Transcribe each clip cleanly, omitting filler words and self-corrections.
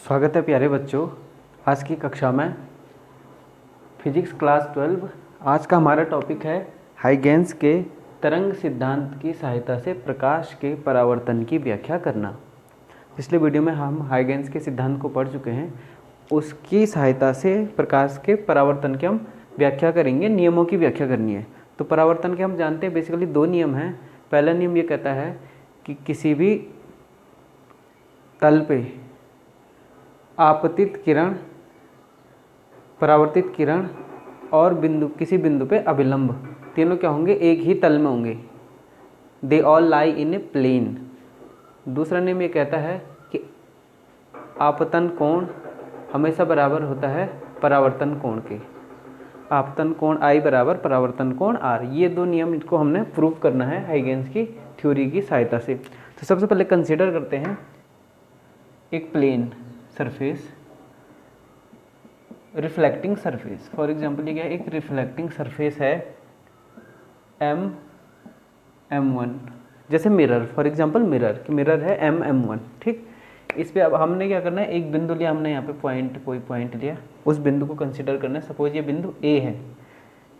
स्वागत है प्यारे बच्चों। आज की कक्षा में फिजिक्स क्लास 12। आज का हमारा टॉपिक है हाइगेंस के तरंग सिद्धांत की सहायता से प्रकाश के परावर्तन की व्याख्या करना। पिछले वीडियो में हम हाइगेंस के सिद्धांत को पढ़ चुके हैं। उसकी सहायता से प्रकाश के परावर्तन की हम व्याख्या करेंगे, नियमों की व्याख्या करनी है। तो परावर्तन के हम जानते हैं बेसिकली दो नियम हैं। पहला नियम ये कहता है कि किसी भी तल पे आपतित किरण, परावर्तित किरण और किसी बिंदु पे अभिलंब, तीनों क्या होंगे? एक ही तल में होंगे। They all lie in a plane. दूसरा नियम ये कहता है कि आपतन कोण हमेशा बराबर होता है परावर्तन कोण के। आपतन कोण I बराबर परावर्तन कोण R। ये दो नियम, इनको हमने प्रूव करना है हाइगेंस की थ्योरी की सहायता से। तो सबसे पहले कंसीडर करते हैं एक plane surface, reflecting surface. For example ये क्या है? एक रिफ्लेक्टिंग सरफेस है M1, जैसे मिरर। फॉर एग्जांपल मिरर है M1, ठीक। इस पे अब हमने क्या करना है? एक बिंदु लिया हमने, यहाँ पे कोई पॉइंट लिया, उस बिंदु को कंसीडर करना है। सपोज ये बिंदु A है,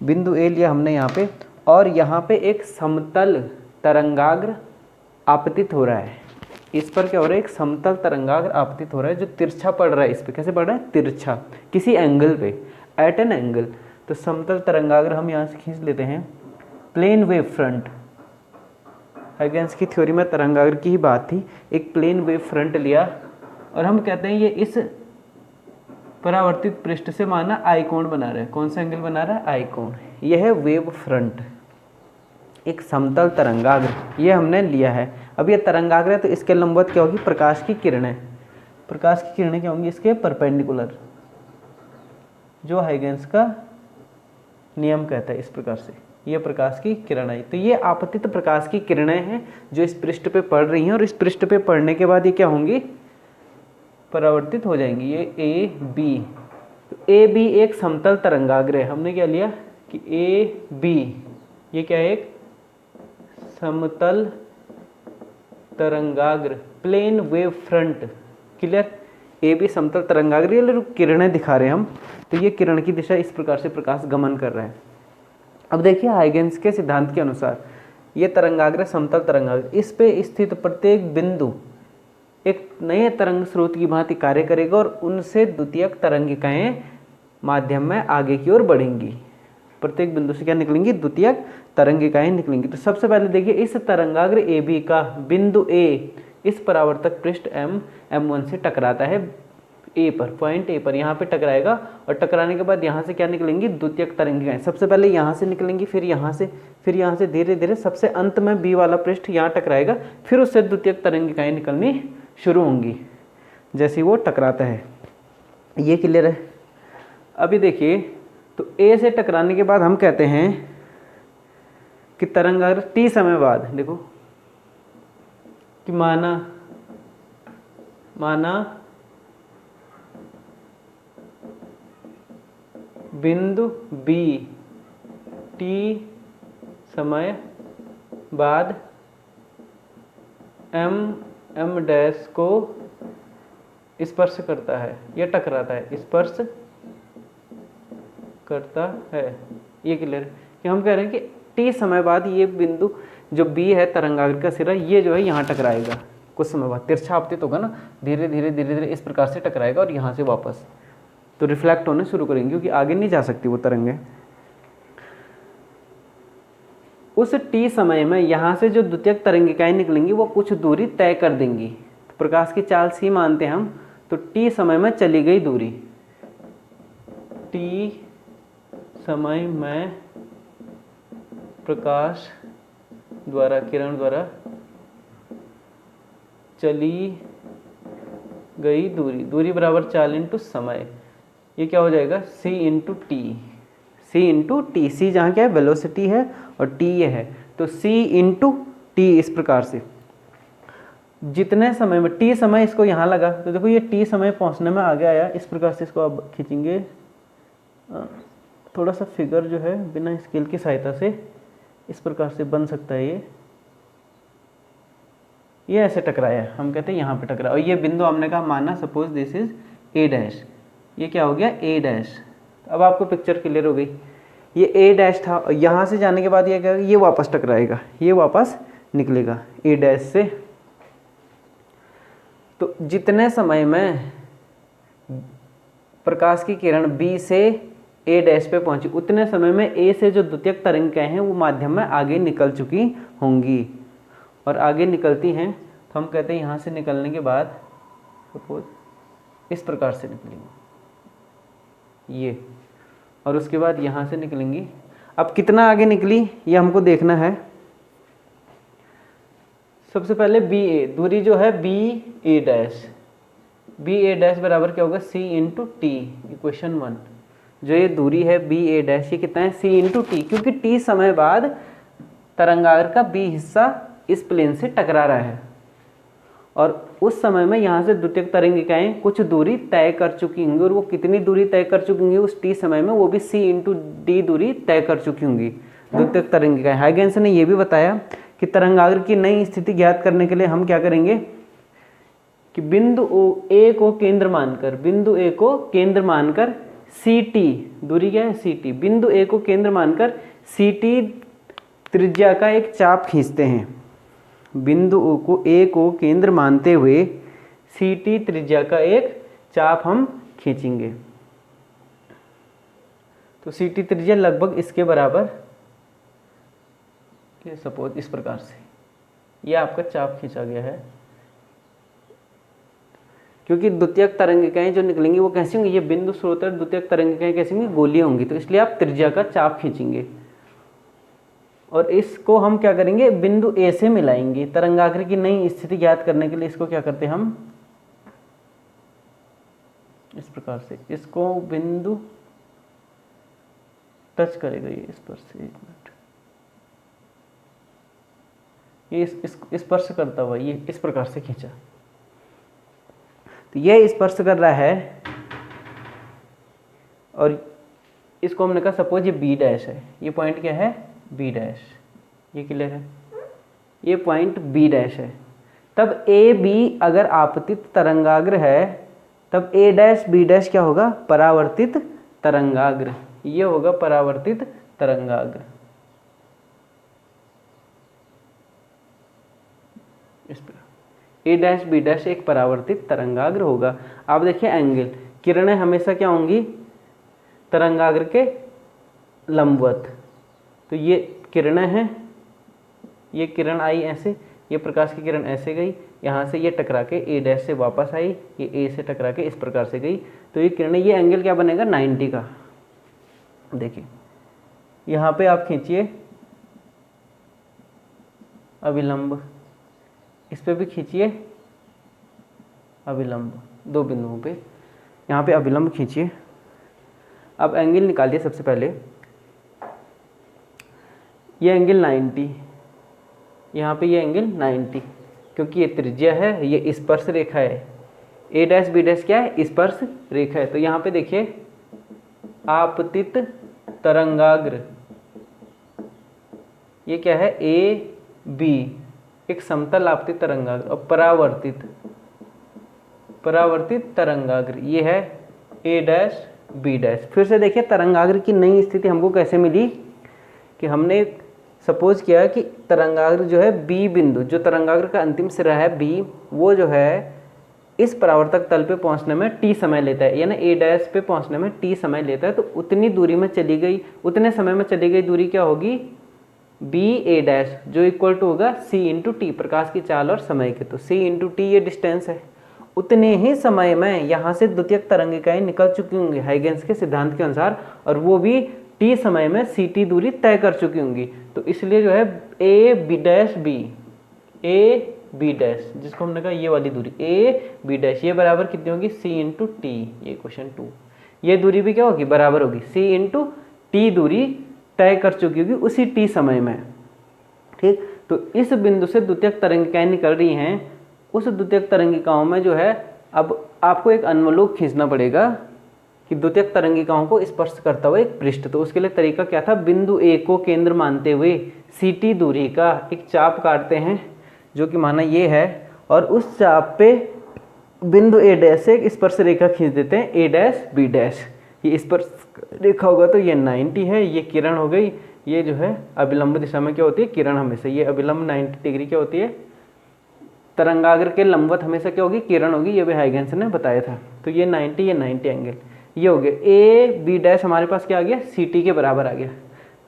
बिंदु A लिया हमने यहाँ पे, और यहाँ पे एक समतल तरंगाग्र आपतित हो रहा है। इस पर क्या हो रहा है? एक समतल तरंगाग्र आपतित हो रहा है जो तिरछा पड़ रहा है। इस पे कैसे पड़ रहा है? तिरछा, किसी एंगल पे, एट एन एंगल। तो समतल तरंगाग्र हम यहाँ से खींच लेते हैं प्लेन वेव फ्रंट। हाइगेंस की थ्योरी में तरंगाग्र की ही बात थी। एक प्लेन वेव फ्रंट लिया और हम कहते हैं ये इस परावर्तित पृष्ठ से माना आई कोण बना रहा है। कौन सा एंगल बना रहा है? आई कोण। यह है वेव फ्रंट, एक समतल तरंगाग्र, ये हमने लिया है। अब ये तरंगाग्र है तो इसके लंबवत क्या होगी? प्रकाश की किरणें। प्रकाश की किरणें क्या होंगी? इसके परपेंडिकुलर, जो हाइगेंस का नियम कहता है। इस प्रकार से ये प्रकाश की किरण आई। तो ये आपतित प्रकाश की किरणें हैं जो इस पृष्ठ पे पड़ रही हैं, और इस पृष्ठ पे पड़ने के बाद ये क्या होंगी? परावर्तित हो जाएंगी। ये ए बी, तो ए बी एक समतल तरंगाग्र है। हमने क्या लिया कि ए बी ये क्या है? एक समतल तरंगाग्र, plane wave front. Clear? A b समतल तरंगाग्र, ये किरणें दिखा रहे हैं हम। तो ये किरण की दिशा इस प्रकार से प्रकाश गमन कर रहा है। अब देखिए हाइगेंस के सिद्धांत के अनुसार ये तरंगाग्र, समतल तरंगाग्र, इस पे स्थित प्रत्येक बिंदु एक नए तरंग स्रोत की भांति कार्य करेगा और उनसे द्वितीयक तरंगिकाएं माध्यम में आगे की ओर बढ़ेंगी। प्रत्येक बिंदु से क्या निकलेंगी? द्वितीयक तरंगिकाएं निकलेंगी। तो सबसे पहले देखिए इस तरंगाग्र ए बी का बिंदु A इस परावर्तक पृष्ठ M1 से टकराता है A पर, पॉइंट A पर यहाँ पे टकराएगा, और टकराने के बाद यहाँ से क्या निकलेंगी? द्वितीयक तरंगिकाएं। सबसे पहले यहाँ से निकलेंगी, फिर यहाँ से धीरे धीरे सबसे अंत में B वाला पृष्ठ यहाँ टकराएगा, फिर उससे द्वितीयक तरंगिकाएं निकलनी शुरू होंगी जैसे वो टकराता है। ये क्लियर है? अभी देखिए, तो A से टकराने के बाद हम कहते हैं कि तरंगाग्र T समय बाद, देखो कि माना बिंदु B T समय बाद M डैश को स्पर्श करता है या टकराता है, स्पर्श करता है। ये क्लियर है कि हम कह रहे हैं कि T समय बाद ये बिंदु जो B है तरंगाग्र का सिरा, ये जो है यहाँ टकराएगा। कुछ समय बाद तिरछा आपतित होगा ना, धीरे धीरे इस प्रकार से टकराएगा और यहाँ से वापस तो रिफ्लेक्ट होने शुरू करेंगे, क्योंकि आगे नहीं जा सकती वो तरंगें। उस T समय में यहाँ से जो द्वितीयक तरंगिकाएं निकलेंगी वो कुछ दूरी तय कर देंगी। तो प्रकाश की चाल सी मानते हैं हम, तो T समय में चली गई दूरी, T समय में प्रकाश द्वारा, किरण द्वारा चली गई दूरी बराबर चाल इंटू समय। ये क्या हो जाएगा? C into T. C जहाँ क्या है? वेलोसिटी है, और T ये है, तो C इंटू टी। इस प्रकार से जितने समय में T समय इसको यहाँ लगा, तो देखो ये T समय पहुँचने में आगे आया। इस प्रकार से इसको अब खींचेंगे, थोड़ा सा फिगर जो है बिना स्केल की सहायता से इस प्रकार से बन सकता है। ये ये ऐसे टकराया, हम कहते हैं यहाँ पे टकरा, और ये बिंदु हमने कहा माना suppose this is a dash, ये क्या हो गया ए डैश। अब आपको पिक्चर क्लियर हो गई, ये ए डैश था और यहाँ से जाने के बाद ये क्या, ये वापस टकराएगा, ये वापस निकलेगा ए डैश से। तो जितने समय में प्रकाश की किरण बी से ए डैश पे पहुंची, उतने समय में ए से जो द्वितीयक तरंगिकाएं हैं वो माध्यम में आगे निकल चुकी होंगी, और आगे निकलती हैं तो हम कहते हैं यहाँ से निकलने के बाद सपोज इस प्रकार से निकलेंगी ये, और उसके बाद यहाँ से निकलेंगी। अब कितना आगे निकली ये हमको देखना है। सबसे पहले बी ए, दूरी जो है बी ए डैश, बी ए डैश बराबर क्या होगा सी इंटू टी, इक्वेशन 1। जो ये दूरी है बी ए डैश, ये कितना है सी इंटू टी, क्योंकि टी समय बाद तरंगाग्र का बी हिस्सा इस प्लेन से टकरा रहा है, और उस समय में यहाँ से द्वितीयक तरंगिकाएं कुछ दूरी तय कर चुकी होंगी, और वो कितनी दूरी तय कर चुकी होंगी उस टी समय में, वो भी सी इंटू डी दूरी तय कर चुकी होंगी द्वितीयक तरंगिकाएं। हाइगेंस ने ये भी बताया कि तरंगाग्र की नई स्थिति ज्ञात करने के लिए हम क्या करेंगे कि बिंदु ए को केंद्र मानकर, बिंदु ए को केंद्र मानकर सी टी, दूरी क्या है सी टी, बिंदु ए को केंद्र मानकर सी टी त्रिज्या का एक चाप खींचते हैं। बिंदु ए को केंद्र मानते हुए सी टी त्रिज्या का एक चाप हम खींचेंगे। तो सी टी त्रिज्या लगभग इसके बराबर, सपोज इस प्रकार से ये आपका चाप खींचा गया है, क्योंकि द्वितीयक तरंगिकाएं जो निकलेंगी वो कैसी होंगी, ये बिंदु स्रोत और द्वितीयक तरंगिकाएं कैसी होंगी, गोलीय होंगी, तो इसलिए आप त्रिज्या का चाप खींचेंगे, और इसको हम क्या करेंगे बिंदु ए से मिलाएंगे। तरंगाग्र की नई स्थिति ज्ञात करने के लिए इसको क्या करते हैं हम इस प्रकार से, इसको बिंदु टच करेगा ये इस पर से, एक मिनट, ये स्पर्श करता हुआ ये इस प्रकार से खींचा, तो ये स्पर्श कर रहा है, और इसको हमने कहा सपोज ये बी डैश है, ये पॉइंट क्या है बी डैश, ये क्लियर है, ये पॉइंट बी डैश है। तब ए बी अगर आपतित तरंगाग्र है, तब ए डैश बी डैश क्या होगा परावर्तित तरंगाग्र, ये होगा परावर्तित तरंगाग्र। इस पर ए डैश बी डैश एक परावर्तित तरंगाग्र होगा। आप देखिए एंगल, किरणें हमेशा क्या होंगी तरंगाग्र के लंबवत, तो ये किरणें हैं, ये किरण आई ऐसे, ये प्रकाश की किरण ऐसे गई, यहाँ से ये टकरा के ए डैश से वापस आई, ये ए से टकरा के इस प्रकार से गई, तो ये किरणें, ये एंगल क्या बनेगा 90 का। देखिए यहाँ पे आप खींचिए अभिलंब, इस पे भी खींचिए अभिलंब, दो बिंदुओं पे यहाँ पे अभिलंब खींचिए। अब एंगल निकालिए, सबसे पहले ये एंगल 90, यहाँ पे ये एंगल 90, क्योंकि ये त्रिज्या है, ये स्पर्श रेखा है, ए डैश बी डैश क्या है स्पर्श रेखा है। तो यहाँ पे देखिए आपतित तरंगाग्र, ये क्या है ए बी, एक समतल आपतित तरंगाग्र, और परावर्तित तरंगाग्र ये है ए डैश बी डैश। फिर से देखिए तरंगाग्र की नई स्थिति हमको कैसे मिली कि हमने सपोज किया कि तरंगाग्र जो है बी बिंदु, जो तरंगाग्र का अंतिम सिरा है बी, वो जो है इस परावर्तक तल पे पहुंचने में टी समय लेता है, यानी ए डैश पे पहुंचने में टी समय लेता है। तो उतनी दूरी में चली गई, उतने समय में चली गई दूरी क्या होगी बी ए डैश, जो इक्वल टू होगा सी इंटू टी, प्रकाश की चाल और समय के, तो सी इंटू टी ये डिस्टेंस है। उतने ही समय में यहाँ से द्वितीयक तरंगिकाएं निकल चुकी होंगी हाइगेंस के सिद्धांत के अनुसार, और वो भी टी समय में सी टी दूरी तय कर चुकी होंगी। तो इसलिए जो है a B dash b, a B dash, जिसको हमने कहा ये वाली दूरी ए बी डैश, ये बराबर कितनी होगी सी इंटू टी, ये क्वेश्चन 2, ये दूरी भी क्या होगी बराबर होगी सी इंटू टी दूरी तय कर चुकी होगी उसी टी समय में। ठीक, तो इस बिंदु से द्वितीयक तरंगिकाएं निकल रही हैं, उस द्वितीयक तरंगिकाओं में जो है अब आपको एक अन्वलोक खींचना पड़ेगा कि द्वितीयक तरंगिकाओं को स्पर्श करता हुआ एक पृष्ठ। तो उसके लिए तरीका क्या था, बिंदु ए को केंद्र मानते हुए सी टी दूरी का एक चाप काटते हैं, जो कि माना ये है और उस चाप पे बिंदु ए डैश से एक स्पर्श रेखा खींच देते हैं, ए डैश बी डैश। ये स्पर्श रेखा होगा तो ये 90 है, ये किरण हो गई, ये जो है अभिलंब दिशा में क्या होती है, किरण हमेशा, ये अभिलंब 90 डिग्री क्या होती है, तरंगाग्र के लंबवत हमेशा क्या होगी, किरण होगी, ये भी हाइगेंस ने बताया था। तो ये 90 एंगल ये हो गया। ए बी डैश हमारे पास क्या आ गया, सी टी के बराबर आ गया।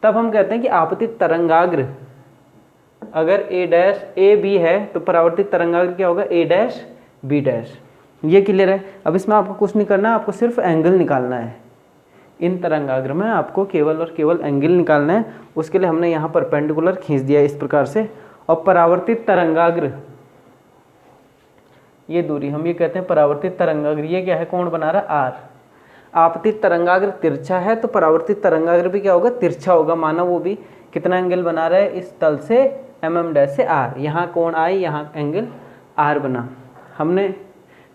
तब हम कहते हैं कि आपतित तरंगाग्र अगर ए डैश ए बी है तो परावर्तित तरंगाग्र क्या होगा, ए डैश बी डैश। ये क्लियर है। अब इसमें आपको कुछ नहीं करना है, आपको सिर्फ एंगल निकालना है। इन तरंगाग्र में आपको केवल और केवल एंगल निकालना है। उसके लिए हमने यहाँ परपेंडिकुलर खींच दिया इस प्रकार से। और परावर्तित तरंगाग्र, ये दूरी हम ये कहते हैं परावर्तित तरंगाग्र, ये क्या है, कोण बना रहा आर। आपतित तरंगाग्र तिरछा है तो परावर्तित तरंगाग्र भी क्या होगा, तिरछा होगा। माना वो भी कितना एंगल बना रहा है, इस तल से mm डैश से आर, यहाँ कोण आई, यहाँ एंगल आर बना। हमने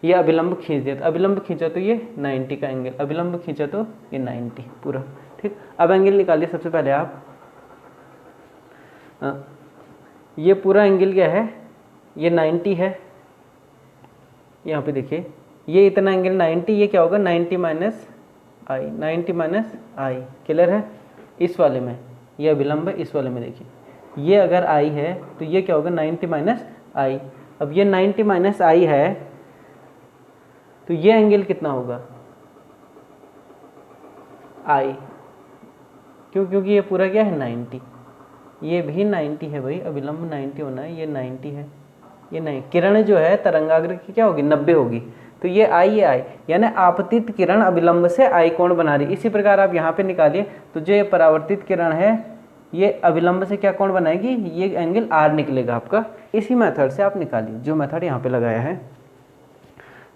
ये अभिलंब खींच दिया, तो अभिलंब खींचा तो ये 90 का एंगल, अभिलंब खींचा तो ये 90 पूरा। ठीक, अब एंगल निकालिए सबसे पहले आप। ये पूरा एंगल क्या है, ये 90 है। यहाँ पे देखिए ये इतना एंगल 90, ये क्या होगा 90 माइनस आई, 90 माइनस आई। क्लियर है। इस वाले में ये अभिलंब है, इस वाले में देखिए ये अगर आई है तो ये क्या होगा 90 माइनस आई। अब ये 90 माइनस आई है तो ये एंगल कितना होगा, आई। क्यों, क्योंकि ये पूरा क्या है 90, ये भी 90 है भाई, अभिलंब 90 होना है, ये 90 है, ये नहीं। किरण जो है तरंगाग्र की क्या होगी, 90 होगी। तो ये आई यानी आपतित किरण अभिलंब से आई कोण बना रही। इसी प्रकार आप यहाँ पे निकालिए तो जो ये परावर्तित किरण है ये अभिलंब से क्या कोण बनाएगी, ये एंगल आर निकलेगा आपका। इसी मेथड से आप निकालिए जो मेथड यहाँ पे लगाया है।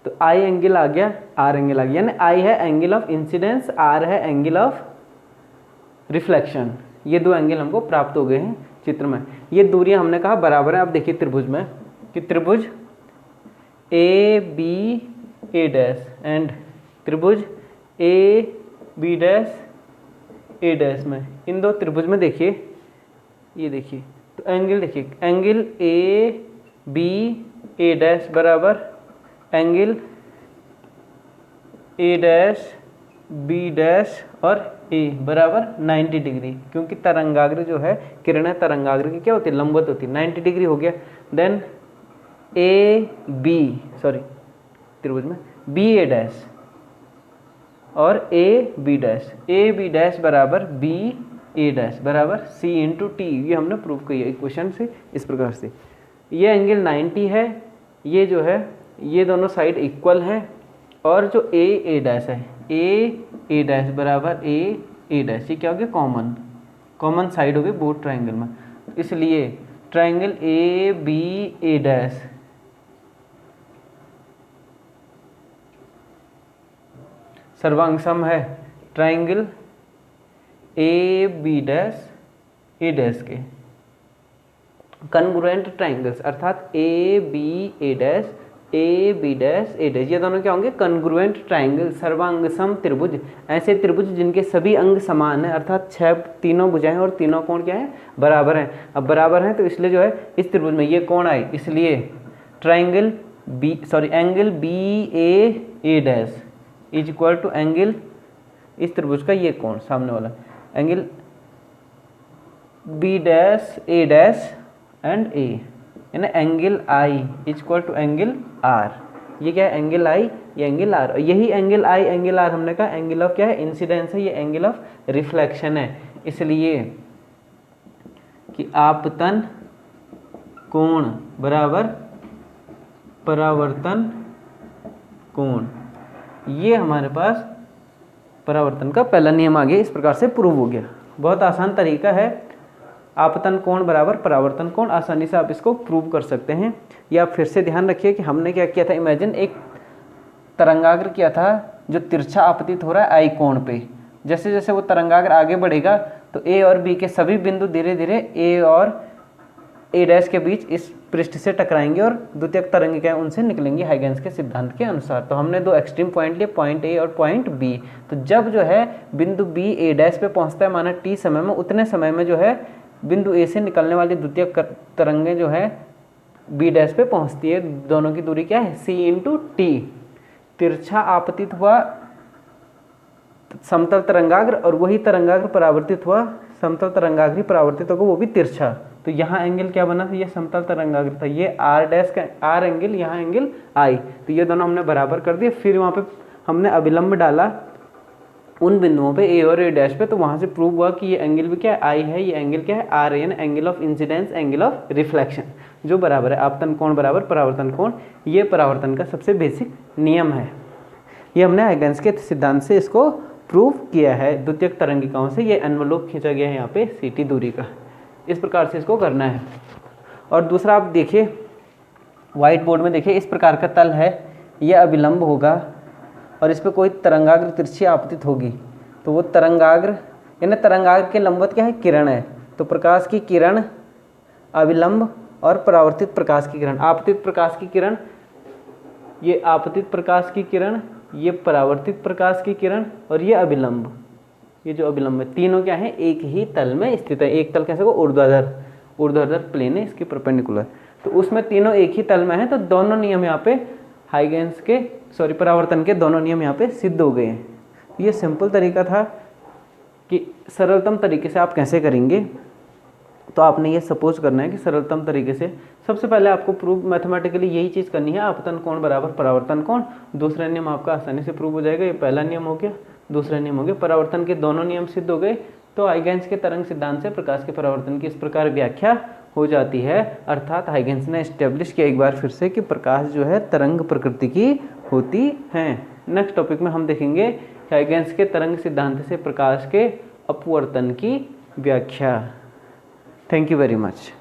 तो आई एंगल आ गया, आर एंगल आ गया, यानी आई है एंगल ऑफ इंसिडेंस, आर है एंगल ऑफ रिफ्लेक्शन। ये दो एंगल हमको प्राप्त हो गए हैं चित्र में। ये दूरियां हमने कहा बराबर है। आप देखिए त्रिभुज में कि त्रिभुज A B A dash and त्रिभुज A B dash A dash में, इन दो त्रिभुज में देखिए, ये देखिए तो एंगल देखिए, angle A B A dash बराबर angle A dash B dash और ए बराबर 90 डिग्री, क्योंकि तरंगाग्र जो है, किरणें तरंगाग्र की क्या होती है, लंबवत होती है। 90 डिग्री हो गया। देन ए बी त्रिभुज में बी ए डैश और ए बी डैश बराबर बी ए डैश बराबर सी इंटू टी। ये हमने प्रूव किया इक्वेशन से इस प्रकार से। ये एंगल 90 है, ये जो है ये दोनों साइड इक्वल है, और जो ए डैश है ए डैश बराबर ए डैश, ये क्या हो गया, कॉमन साइड हो गई बोथ ट्राइंगल में। इसलिए triangle a B A dash सर्वांग है triangle a B dash A dash के। कन्ग्रुएंट ट्राइंगल्स अर्थात a B dash A dash, ये दोनों क्या होंगे, कन्ग्रुएंट ट्राइंगल, सर्वांग सम त्रिभुज। ऐसे त्रिभुज जिनके सभी अंग समान है, अर्थात 6 तीनों भुजाएं और तीनों कोण क्या है, बराबर हैं। अब बराबर हैं तो इसलिए जो है इस त्रिभुज में ये कोण आए, इसलिए triangle angle B A dash is equal to angle, इस त्रिभुज का ये कोण सामने वाला angle B dash A dash and A, यानी angle i is equal to angle r. ये क्या है, एंगल आई, ये एंगल आर। यही एंगल आई एंगल आर हमने कहा एंगल ऑफ क्या है, इंसिडेंस है, ये एंगल ऑफ रिफ्लेक्शन है। इसलिए कि आपतन कोण बराबर परावर्तन कोण, ये हमारे पास परावर्तन का पहला नियम आ गया, इस प्रकार से प्रूव हो गया। बहुत आसान तरीका है, आपतन कोण बराबर परावर्तन कोण, आसानी से आप इसको प्रूव कर सकते हैं। या फिर से ध्यान रखिए कि हमने क्या किया था, इमेजिन एक तरंगाग्र किया था जो तिरछा आपतित हो रहा है आई कोण पे। जैसे जैसे वो तरंगाग्र आगे बढ़ेगा तो ए और बी के सभी बिंदु धीरे धीरे ए और ए डैश के बीच इस पृष्ठ से टकराएंगे और द्वितीयक तरंगिकाएं उनसे निकलेंगी हाइगेंस के सिद्धांत के अनुसार। तो हमने दो एक्सट्रीम पॉइंट लिए, पॉइंट ए और पॉइंट बी। तो जब जो है बिंदु बी ए डैश पे पहुंचता है माना टी समय में, उतने समय में जो है बिंदु ए से निकलने वाली द्वितीयक तरंगें जो है बी डैश पे पहुंचती है। दोनों की दूरी क्या है, c इंटू टी। तिरछा आपतित हुआ समतल तरंगाग्र और वही तरंगाग्र परावर्तित हुआ समतल तरंगाग्र परावर्तित होगा, वो भी तिरछा। तो यहाँ एंगल क्या बना था, ये समतल तरंगाग्र था, ये आर डैश का आर एंगल, यहाँ एंगल आई। तो ये दोनों हमने बराबर कर दिए। फिर वहाँ पे हमने अभिलंब डाला उन बिंदुओं पे ए और ए डैश पे, तो वहाँ से प्रूव हुआ कि ये एंगल भी क्या है, आई है, ये एंगल क्या है, आर है, angle of incidence, angle of reflection, जो बराबर है आपतन कोण बराबर परावर्तन कोण। ये परावर्तन का सबसे बेसिक नियम है। ये हमने हाइगेंस के सिद्धांत से इसको प्रूव किया है। द्वितीयक तरंगिकाओं से ये एनवलप खींचा गया है यहाँ पे ct दूरी का। इस प्रकार से इसको करना है। और दूसरा आप देखिए व्हाइट बोर्ड में, देखिए इस प्रकार का तल है, ये अभिलंब होगा और इस पर कोई तरंगाग्र तिरछी आपतित होगी, तो वो तरंगाग्र यानी तरंगाग्र के लंबवत क्या है, किरण है। तो प्रकाश की किरण, अभिलंब और परावर्तित प्रकाश की किरण। आपतित प्रकाश की किरण, ये आपतित प्रकाश की किरण, ये परावर्तित प्रकाश की किरण और ये अभिलंब, ये जो अभिलंब है, तीनों क्या है, एक ही तल में स्थित है। एक तल कैसे को, ऊर्ध्वाधर प्लेन है इसके परपेंडिकुलर, तो उसमें तीनों एक ही तल में है। तो दोनों नियम यहाँ पे हाइगेंस के परावर्तन के दोनों नियम यहाँ पे सिद्ध हो गए हैं। ये सिंपल तरीका था कि सरलतम तरीके से आप कैसे करेंगे। तो आपने ये सपोज करना है कि सरलतम तरीके से सबसे पहले आपको प्रूव मैथमेटिकली यही चीज़ करनी है, आपतन कोण बराबर परावर्तन कोण। दूसरा नियम आपका आसानी से प्रूव हो जाएगा। ये पहला नियम हो गया। दूसरा नियम हो गया, परावर्तन के दोनों नियम सिद्ध हो गए। तो हाइगेंस के तरंग सिद्धांत से प्रकाश के परावर्तन की इस प्रकार व्याख्या हो जाती है। अर्थात हाइगेंस ने एस्टेब्लिश किया एक बार फिर से कि प्रकाश जो है तरंग प्रकृति की होती है। नेक्स्ट टॉपिक में हम देखेंगे हाइगेंस के तरंग सिद्धांत से प्रकाश के अपवर्तन की व्याख्या। Thank you very much.